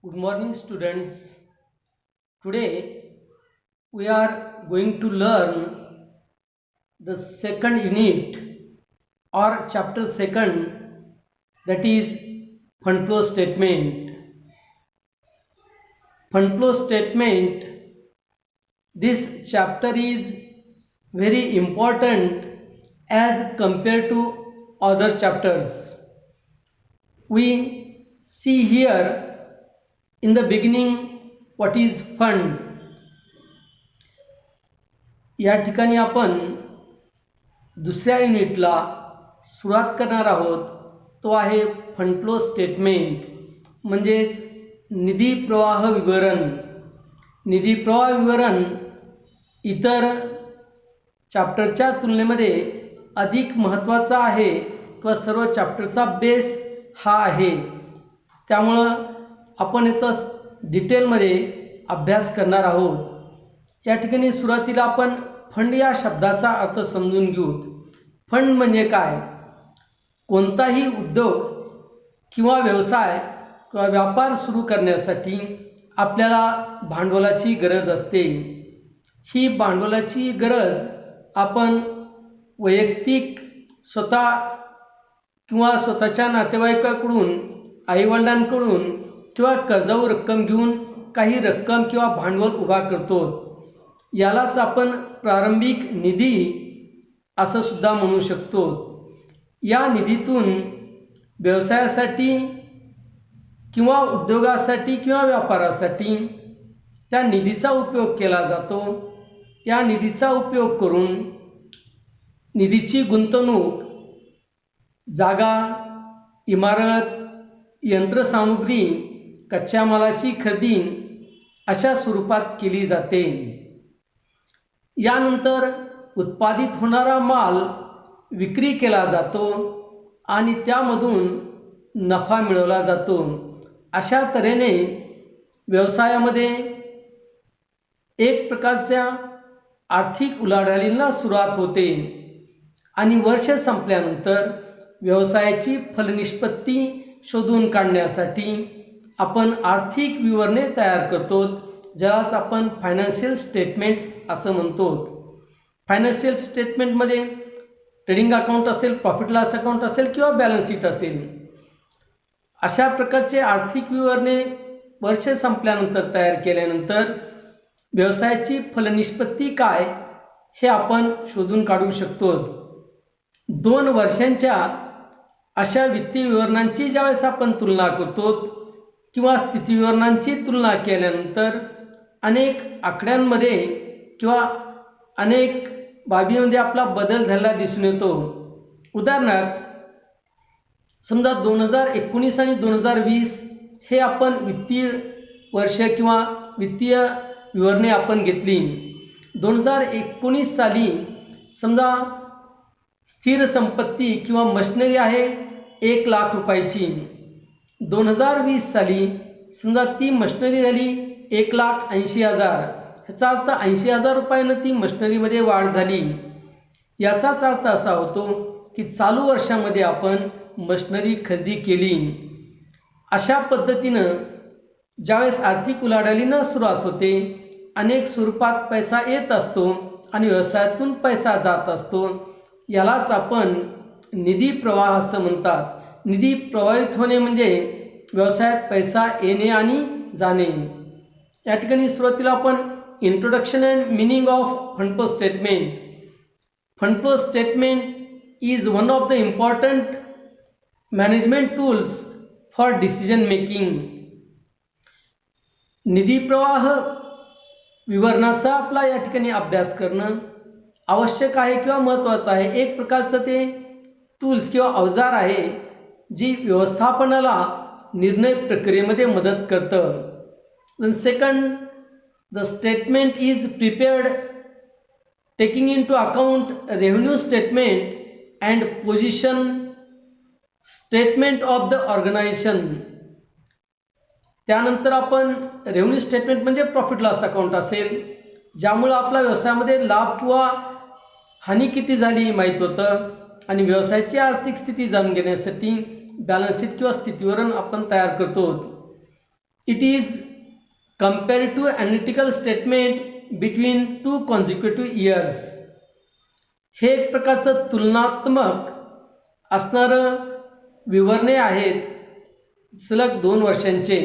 Good morning, students. Today we are going to learn the second unit or chapter second, that is fund flow statement. Fund flow statement, this chapter is very important as compared to other chapters. We see here in the beginning what is fund. या ठिकाणी आपण दुसऱ्या युनिटला सुरुवात करणार आहोत. तो आहे फंड फ्लो स्टेटमेंट, म्हणजेच निधी प्रवाह विवरण. निधी प्रवाह विवरण इतर चॅप्टरच्या तुलनेमध्ये अधिक महत्त्वाचा आहे किंवा सर्व चॅप्टरचा बेस हा आहे. त्यामुळं आपण याचा डिटेलमध्ये अभ्यास करणार आहोत. या ठिकाणी सुरुवातीला आपण फंड या शब्दाचा अर्थ समजून घेऊ. फंड म्हणजे काय? कोणताही उद्योग किंवा व्यवसाय किंवा व्यापार सुरू करण्यासाठी आपल्याला भांडवलाची गरज असते. ही भांडवलाची गरज आपण वैयक्तिक स्वतः किंवा स्वतःच्या नातेवाईकाकडून, आईवडिलांकडून किंवा कर्जावर रक्कम घेऊन काही रक्कम किंवा भांडवल उभा करतो. यालाच आपण प्रारंभिक निधी असं सुद्धा म्हणू शकतो. या निधीतून व्यवसायासाठी किंवा उद्योगासाठी किंवा व्यापारासाठी त्या निधीचा उपयोग केला जातो. या निधीचा उपयोग करून निधीची गुंतवणूक जागा, इमारत, यंत्रसामुग्री, कच्च्या मालाची खरेदी अशा स्वरूपात केली जाते. यानंतर उत्पादित होणारा माल विक्री केला जातो आणि त्यामधून नफा मिळवला जातो. अशा तऱ्हेने व्यवसायामध्ये एक प्रकारच्या आर्थिक उलाढालीला सुरुवात होते आणि वर्ष संपल्यानंतर व्यवसायाची फलनिष्पत्ती शोधून काढण्यासाठी आपण आर्थिक विवरणे तयार करतो, ज्यालाच आपण फायनान्शियल स्टेटमेंट्स असं म्हणतो. फायनान्शियल स्टेटमेंटमध्ये ट्रेडिंग अकाउंट असेल, प्रॉफिट लॉस अकाउंट असेल किंवा बॅलन्स शीट असेल, अशा प्रकारचे आर्थिक विवरणे वर्ष संपल्यानंतर तयार केल्यानंतर व्यवसायाची फलनिष्पत्ती काय हे आपण शोधून काढू शकतो. 2 वर्षांच्या अशा वित्तीय विवरणांची ज्यावेळेस आपण तुलना करतो किंवा स्थिती विवरणांची तुलना केल्यानंतर अनेक आकड्यांमध्ये किंवा अनेक बाबीमध्ये आपला बदल झालेला दिसून येतो. उदाहरणार्थ, समजा 2019 आणि 2020 हे आपण वित्तीय वर्ष किंवा वित्तीय विवरणे आपण घेतली. 2019 साली समजा स्थिर संपत्ती किंवा मशिनरी आहे 1 लाख रुपयाची. 2020 साली समजा ती मशिनरी झाली 1,80,000. ह्याचा अर्थ 80,000 रुपयानं ती मशिनरीमध्ये वाढ झाली. याचाच अर्थ असा होतो की चालू वर्षामध्ये आपण मशिनरी खरेदी केली. अशा पद्धतीनं ज्यावेळेस आर्थिक उलाढालीनं सुरुवात होते, अनेक स्वरूपात पैसा येत असतो आणि व्यवसायातून पैसा जात असतो. यालाच आपण निधी प्रवाह असं म्हणतात. निधी प्रवाहित होणे म्हणजे व्यवसायात पैसा येणे आणि जाणे. या ठिकाणी सुरुवातीला आपण introduction and meaning of fund flow statement. Fund flow statement is one of the important management tools for decision making. निधी प्रवाह विवरणाचा आपला या ठिकाणी अभ्यास करणं आवश्यक आहे किंवा महत्त्वाचं आहे. एक प्रकारचं ते टूल्स किंवा अवजार आहे जी व्यवस्थापनाला निर्णय प्रक्रियेमध्ये मदत करतं. then second, the statement is prepared taking into account revenue statement and position statement of the organization. त्यानंतर आपण रेव्हेन्यू स्टेटमेंट म्हणजे प्रॉफिट लॉस अकाउंट असेल, ज्यामुळं आपला व्यवसायामध्ये लाभ किंवा हानी किती झाली माहीत होतं आणि व्यवसायाची आर्थिक स्थिती जाणून घेण्यासाठी बॅलन्स शीट किंवा स्थितीवरण आपण तयार करतो. It is compared to analytical statement between two consecutive years. हे एक प्रकारचं तुलनात्मक असणारं विवरणे आहेत सलग 2 वर्षांचे.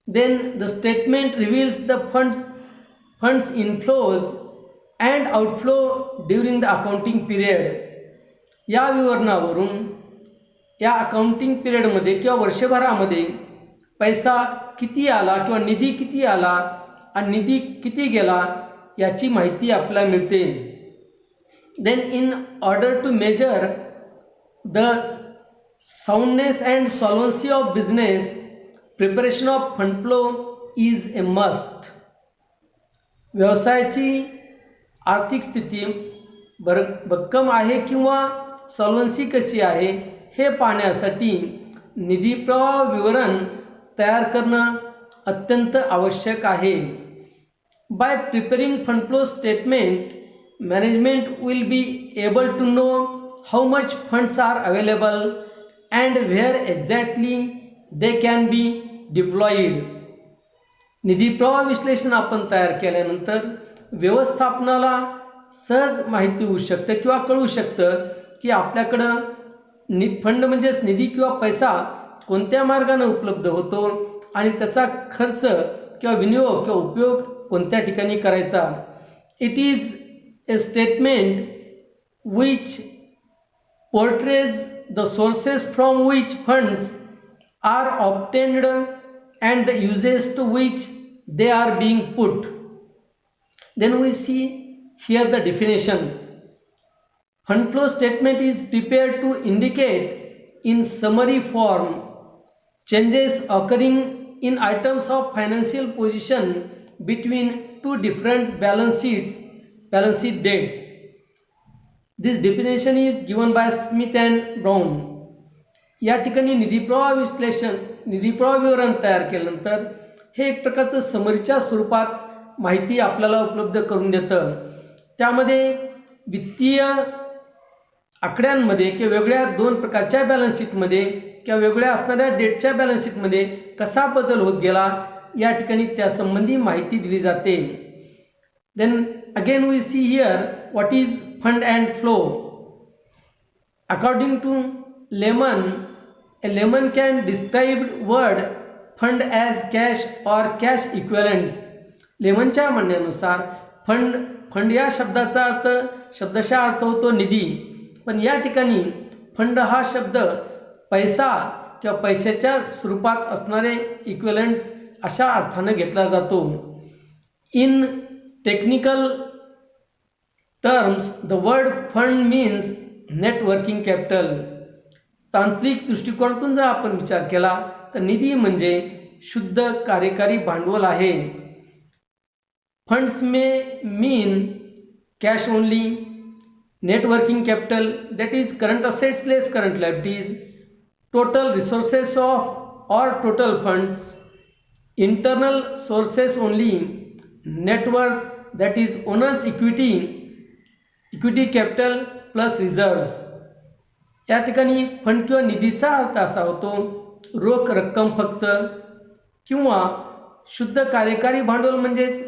Then the statement reveals the funds inflows and outflow during the accounting period. या विवरणावरून या अकाउंटिंग पिरियडमध्ये किंवा वर्षभरामध्ये पैसा किती आला किंवा निधी किती आला आणि निधी किती गेला याची माहिती आपल्याला मिळते. Then in order to measure the soundness and solvency of business, preparation of fund flow is a must. व्यवसायाची आर्थिक स्थिती भक्कम आहे किंवा सॉल्वन्सी कशी आहे हे पाहण्यासाठी निधी प्रवाह विवरण तयार करणं अत्यंत आवश्यक आहे. By preparing fund flow statement, management will be able to know how much funds are available and where exactly they can be deployed. निधी प्रवाह विश्लेषण आपण तयार केल्यानंतर व्यवस्थापनाला सहज माहिती होऊ शकतं किंवा कळू शकतं की आपल्याकडं फंड म्हणजेच निधी किंवा पैसा कोणत्या मार्गाने उपलब्ध होतो आणि त्याचा खर्च किंवा विनियोग किंवा उपयोग कोणत्या ठिकाणी करायचा. It is a statement which portrays the sources from which funds are obtained and the uses to which they are being put. Then we see here the definition. Fund flow statement is prepared to indicate in summary form changes occurring in items of financial position between two different balance sheet dates. This definition is given by Smith and Brown. या ठिकाणी निधी प्रवाह विवरण तयार केल्यानंतर हे एक प्रकारचं समरीच्या स्वरूपात माहिती आपल्याला उपलब्ध करून देतं. त्यामध्ये वित्तीय आकड्यांमध्ये किंवा वेगळ्या 2 प्रकारच्या बॅलन्स शीटमध्ये किंवा वेगळ्या असणाऱ्या डेटच्या बॅलन्स शीटमध्ये कसा बदल होत गेला या ठिकाणी त्यासंबंधी माहिती दिली जाते. Then again we see here what is fund and flow. According to Lehman, a layman can describe word fund as cash or cash equivalents. लेमनच्या म्हणण्यानुसार फंड या शब्दशः अर्थ होतो निधी, पण या ठिकाणी फंड हा शब्द पैसा किंवा पैशाच्या स्वरूपात असणारे इक्विव्हलंट्स अशा अर्थाने घेतला जातो. In technical terms, the word fund means net working capital. तांत्रिक दृष्टिकोनातून जर आपण विचार केला तर निधी म्हणजे शुद्ध कार्यकारी भांडवल आहे. Funds may mean cash only, net working capital that is current assets less current liabilities, total resources of or total funds, internal sources only, net worth that is owners equity capital plus reserves. या ठिकाणी fund किंवा निधीचा अर्थ असा होतो रोख रक्कम फक्त किंवा शुद्ध कार्यकारी भांडवल म्हणजेच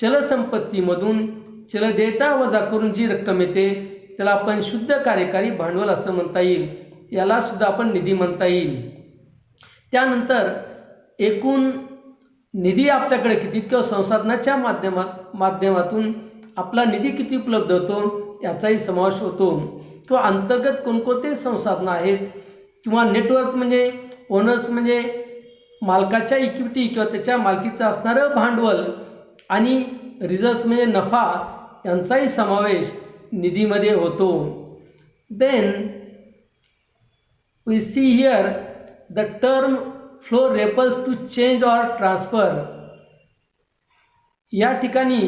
चलसंपत्तीमधून चलदेयता वजा करून जी रक्कम येते त्याला आपण शुद्ध कार्यकारी भांडवल असं म्हणता येईल. याला सुद्धा आपण निधी म्हणता येईल. त्यानंतर एकूण निधी आपल्याकडे किती किंवा संसाधनाच्या माध्यमातून आपला निधी किती उपलब्ध होतो याचाही समावेश होतो. किंवा अंतर्गत कोणकोणते संसाधनं आहेत किंवा नेटवर्थ म्हणजे ओनर्स म्हणजे मालकाच्या इक्विटी किंवा त्याच्या मालकीचं असणारं भांडवल आणि रिझर्व्स म्हणजे नफा यांचाही समावेश निधीमध्ये होतो. Then we see here the term flow refers to change or transfer. या ठिकाणी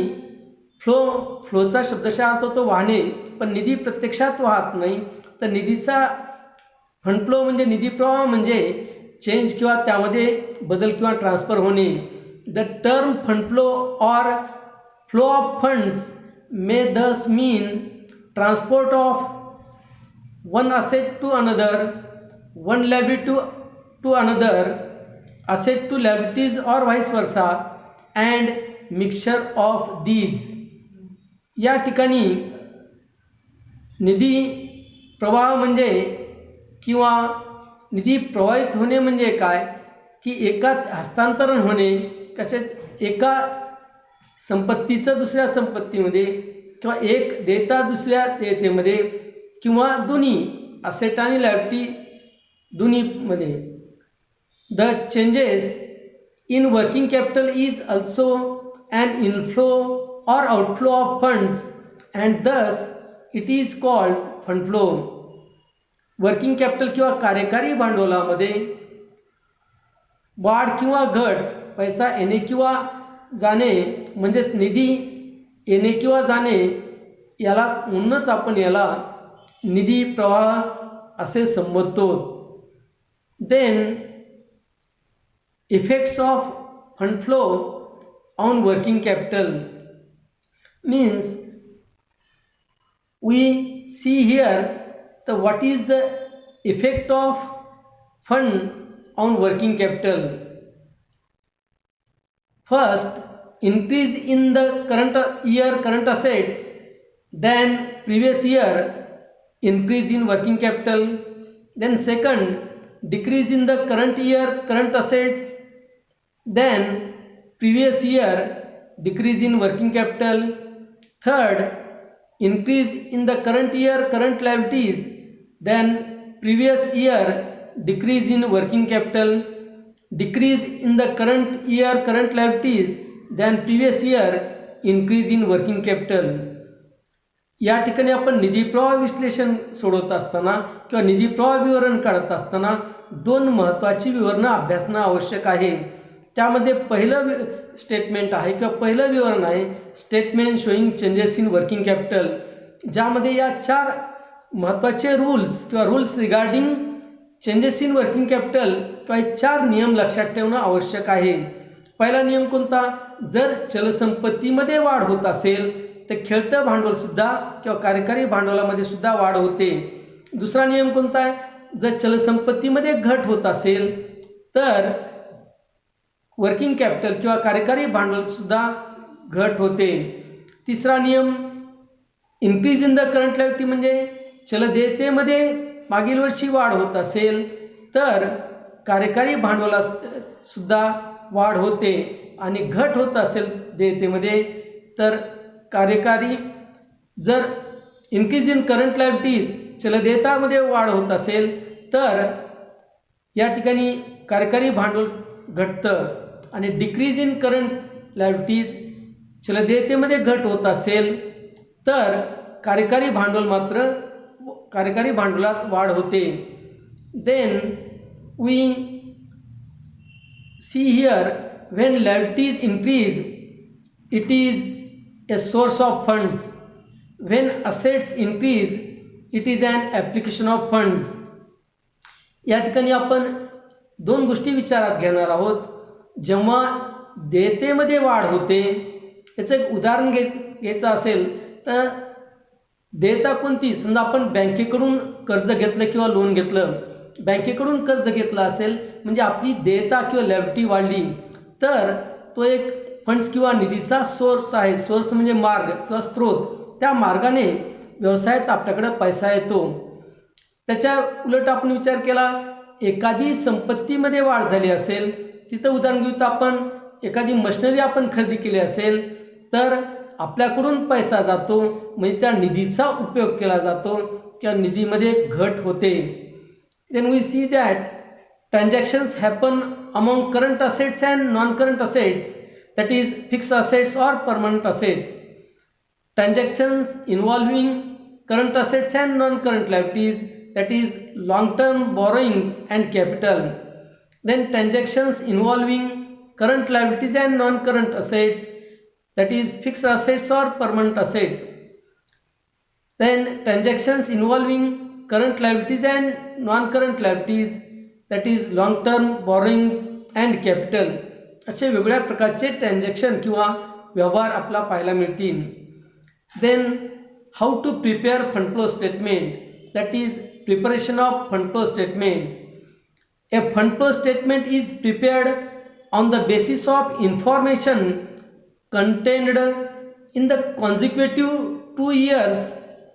फ्लोचा शब्दशः अर्थ होतो वाहने, पण निधी प्रत्यक्षात वाहत नाही. तर निधीचा फंड फ्लो म्हणजे निधी प्रवाह म्हणजे चेंज किंवा त्यामध्ये बदल किंवा ट्रान्सफर होणे. The term fund flow or flow of funds may thus mean transport of one asset to another, one liability to another, asset to liabilities or vice versa and mixture of these. या ठिकाणी निधी प्रवाह म्हणजे किंवा निधी प्रवाहित होणे म्हणजे काय की एका हस्तांतरण होणे कशात एका संपत्तीचं दुसऱ्या संपत्तीमध्ये किंवा एक देता दुसऱ्या देतेमध्ये किंवा दोन्ही असेट आणि लायबिलिटी दोन्हीमध्ये. The changes in working capital is also an inflow or outflow of funds and thus it is called fund flow. Working capital किंवा कार्यकारी भांडवलामध्ये वाढ किंवा घट पैसा येणे किंवा जाणे म्हणजेच निधी येणे किंवा जाणे यालाच म्हणूनच आपण याला निधी प्रवाह असे संबोधतो. Then effects of fund flow on working capital means we see here the what is the effect of fund on working capital. First, increase in the current year current assets, then previous year increase in working capital, then second, decrease in the current year current assets, then previous year decrease in working capital, third increase in the current year current liabilities, then previous year decrease in working capital, decrease in the current year current liabilities, then previous year increase in working capital. या ठिकाणी आपण निधी प्रवाह विश्लेषण सोडवत असताना किंवा निधी प्रवाह विवरण काढत असताना दोन महत्त्वाची विवरणं अभ्यासणं आवश्यक आहे. त्यामध्ये पहिलं स्टेटमेंट आहे किंवा पहिलं विवरण आहे statement showing changes in working capital, ज्यामध्ये या 4 महत्त्वाचे rules regarding changes in working capital किंवा 4 नियम लक्षात ठेवणं आवश्यक आहे. पहिला नियम कोणता? जर चलसंपत्तीमध्ये वाढ होत असेल तर खेळतं भांडवलसुद्धा किंवा कार्यकारी भांडवलामध्ये सुद्धा वाढ होते. दुसरा नियम कोणता आहे? जर चलसंपत्तीमध्ये घट होत असेल तर वर्किंग कॅपिटल किंवा कार्यकारी भांडवलसुद्धा घट होते. तिसरा नियम increase in the current liability म्हणजे चलदेयतेमध्ये मागील वर्षी वाढ होत असेल तर कार्यकारी भांडवलासुद्धा वाढ होते आणि घट होत असेल देयतेमध्ये तर कार्यकारी जर इन्क्रीज इन करंट लायबिलिटीज चलदेयतामध्ये वाढ होत असेल तर या ठिकाणी कार्यकारी भांडवल घटतं आणि डिक्रीज इन करंट लायबिलिटीज चलदेयतेमध्ये घट होत असेल तर कार्यकारी भांडवलात वाढ होते. Then we see here when liabilities increase it is a source of funds, when assets increase it is an application of funds. या ठिकाणी आपण 2 गोष्टी विचारात घेणार आहोत. जेव्हा देयतेमध्ये वाढ होते याचं एक उदाहरण घ्यायचं असेल तर देयता कोणती? समजा आपण बँकेकडून कर्ज घेतलं किंवा लोन घेतलं, बँकेकडून कर्ज घेतलं असेल म्हणजे आपली देयता किंवा लायबिलिटी वाढली तर तो एक फंड्स किंवा निधीचा सोर्स आहे. सोर्स म्हणजे मार्ग किंवा स्रोत. त्या मार्गाने व्यवसायात आपल्याकडे पैसा येतो. त्याच्या उलट आपण विचार केला एखादी संपत्तीमध्ये वाढ झाली असेल, तिथं उदाहरण घेऊ तर आपण एखादी मशिनरी आपण खरेदी केली असेल तर आपल्याकडून पैसा जातो म्हणजे त्या निधीचा उपयोग केला जातो किंवा निधीमध्ये घट होते. Then we see that transactions happen among current assets and non current assets, that is fixed assets or permanent assets. Transactions involving current assets and non-current liabilities, that is long-term borrowings and capital. Then transactions involving current liabilities and non-current assets, that is fixed assets or permanent assets. Then transactions involving current liabilities and non-current liabilities, that is long-term borrowings and capital. असे वेगवेगळ्या प्रकारचे transaction किंवा व्यवहार आपला पाहायला मिळतील. Then how to prepare fund flow statement, that is preparation of fund flow statement. A fund flow statement is prepared on the basis of information contained in the consecutive 2 years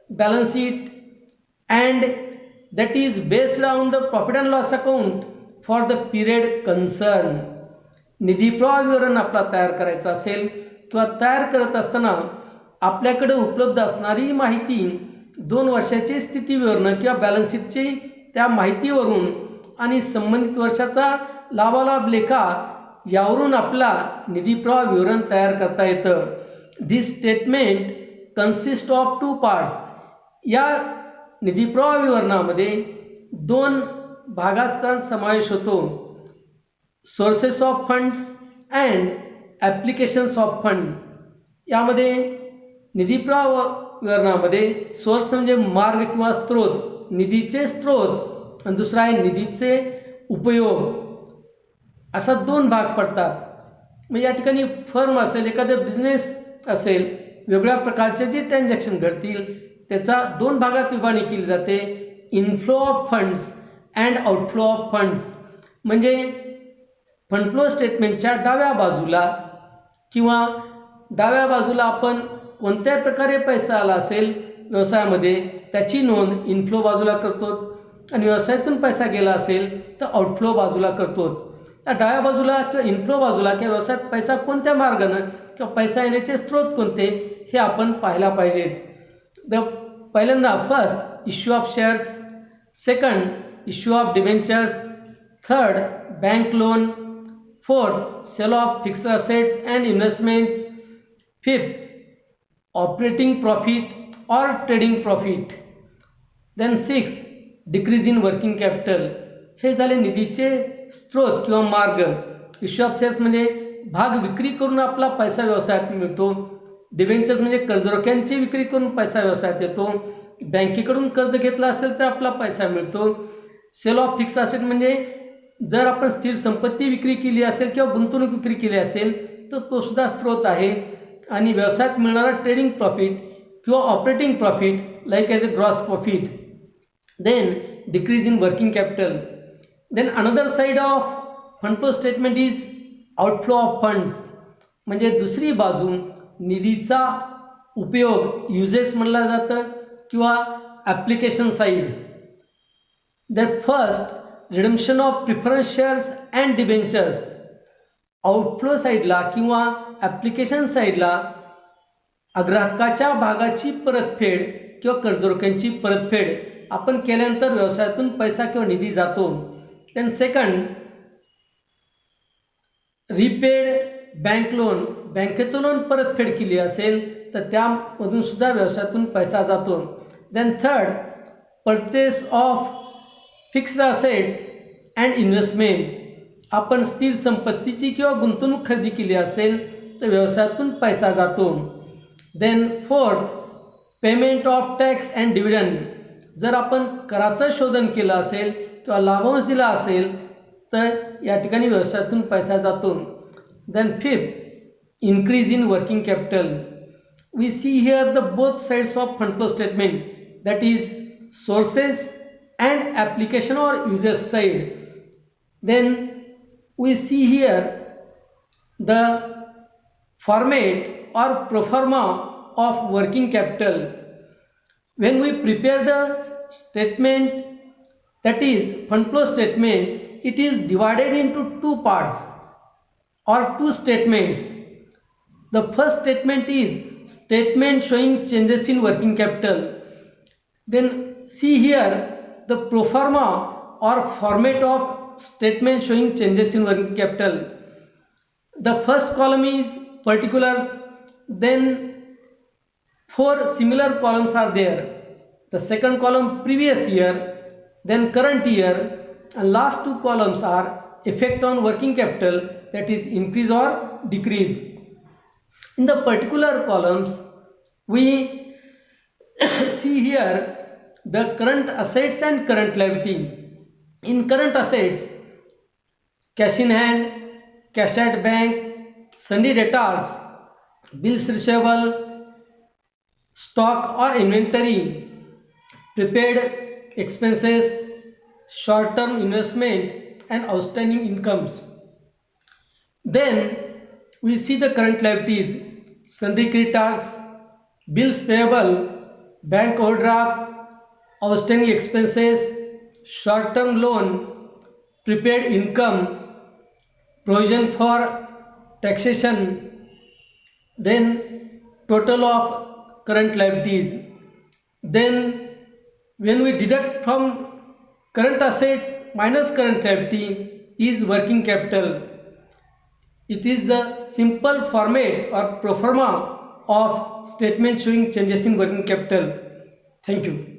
balance sheet, and that is based on the profit and loss account for the period concerned. निधी प्रवाह विवरण आपला तयार करायचा असेल किंवा तयार करत असताना आपल्याकडे उपलब्ध असणारी माहिती 2 वर्षाची स्थिती विवरण किंवा बॅलन्स शीटची त्या माहितीवरून आणि संबंधित वर्षाचा लाभालाभ लेखा यावरून आपला निधी प्रवाह विवरण तयार करता येतं. दिस स्टेटमेंट कन्सिस्ट ऑफ 2 पार्ट्स. या निधी प्रवाह विवरणामध्ये 2 भागाचा समावेश होतो. Sources of funds and applications of fund. यामध्ये निधी प्रवाह विवरणामध्ये सोर्स म्हणजे मार्ग किंवा स्रोत, निधीचे स्रोत, आणि दुसरा आहे निधीचे उपयोग, असा 2 भाग पडतात. म्हणजे या ठिकाणी फर्म असेल, एखादा बिझनेस असेल, वेगळ्या प्रकारचे जे ट्रान्झॅक्शन घडतील त्याचा 2 भागात विभागणी केली जाते. Inflow of funds and outflow of funds. म्हणजे फंड फ्लो स्टेटमेंटच्या डाव्या बाजूला किंवा डाव्या बाजूला आपण कोणत्या प्रकारे पैसा आला असेल व्यवसायामध्ये त्याची नोंद इनफ्लो बाजूला करतो, आणि व्यवसायातून पैसा गेला असेल तर आउटफ्लो बाजूला करतो. त्या डाव्या बाजूला किंवा इनफ्लो बाजूला किंवा व्यवसायात पैसा कोणत्या मार्गानं किंवा पैसा येण्याचे स्रोत कोणते हे आपण पाहायला पाहिजेत. पहिल्यांदा first issue of shares, second issue of debentures, third bank loan, fourth sale of fixed assets and investments, fifth operating profit or trading profit, then sixth decrease in working capital. हे झाले निधीचे स्रोत किंवा मार्ग. इश्यू ऑफ शेअर्स म्हणजे भाग विक्री करून आपला पैसा व्यवसायात मिळतो. डिबेंचर्स म्हणजे कर्जरोख्यांची विक्री करून पैसा व्यवसायात येतो. बँकेकडून कर्ज घेतला असेल तर आपला पैसा मिळतो. सेल ऑफ फिक्स असेट म्हणजे जर आपण स्थिर संपत्ती विक्री केली असेल किंवा गुंतवणूक विक्री केली असेल तर तो सुद्धा स्रोत आहे. आणि व्यवसायात मिळणारा ट्रेडिंग प्रॉफिट किंवा operating profit like as a gross profit. Then decrease in working capital. Then another side of fund flow statement is outflow of funds. म्हणजे दुसरी बाजू निधीचा उपयोग युजेस म्हणलं जातं किंवा application side. That first redemption of preference shares and debentures. Outflow साईडला किंवा ॲप्लिकेशन साईडला ग्राहकाच्या भागाची परतफेड किंवा कर्जरोख्यांची परतफेड आपण केल्यानंतर व्यवसायातून पैसा किंवा निधी जातो. Then second repaid bank loan. बँकेचं लोन परतफेड केली असेल तर त्यामधून सुद्धा व्यवसायातून पैसा जातो. Then third purchase of fixed assets and investment. आपण स्थिर संपत्तीची किंवा गुंतवणूक खरेदी केली असेल तर व्यवसायातून पैसा जातो. Then fourth payment of tax and dividend. जर आपण कराचं शोधन केलं असेल किंवा लाभांश दिला असेल तर या ठिकाणी व्यवसायातून पैसा जातो. Then fifth increase in working capital. We see here the both sides of fund flow statement, that is sources and application or uses side. Then we see here the format or pro forma of working capital. When we prepare the statement, that is fund flow statement, it is divided into 2 parts or 2 statements. The first statement is statement showing changes in working capital. Then see here the pro forma or format of statement showing changes in working capital. The first column is particulars, then 4 similar columns are there. The second column previous year, then current year, and last 2 columns are effect on working capital, that is increase or decrease. In the particular columns we see here the current assets and current liability. In current assets, cash in hand, cash at bank, sundry debtors, bills receivable, stock or inventory, prepaid expenses, short term investment and outstanding incomes. Then we see the current liabilities, sundry creditors, bills payable, bank overdraft, outstanding expenses, short-term loan, prepaid income, provision for taxation, then total of current liabilities. Then when we deduct from current assets minus current liability is working capital. It is the simple format or pro forma of statement showing changes in working capital. Thank you.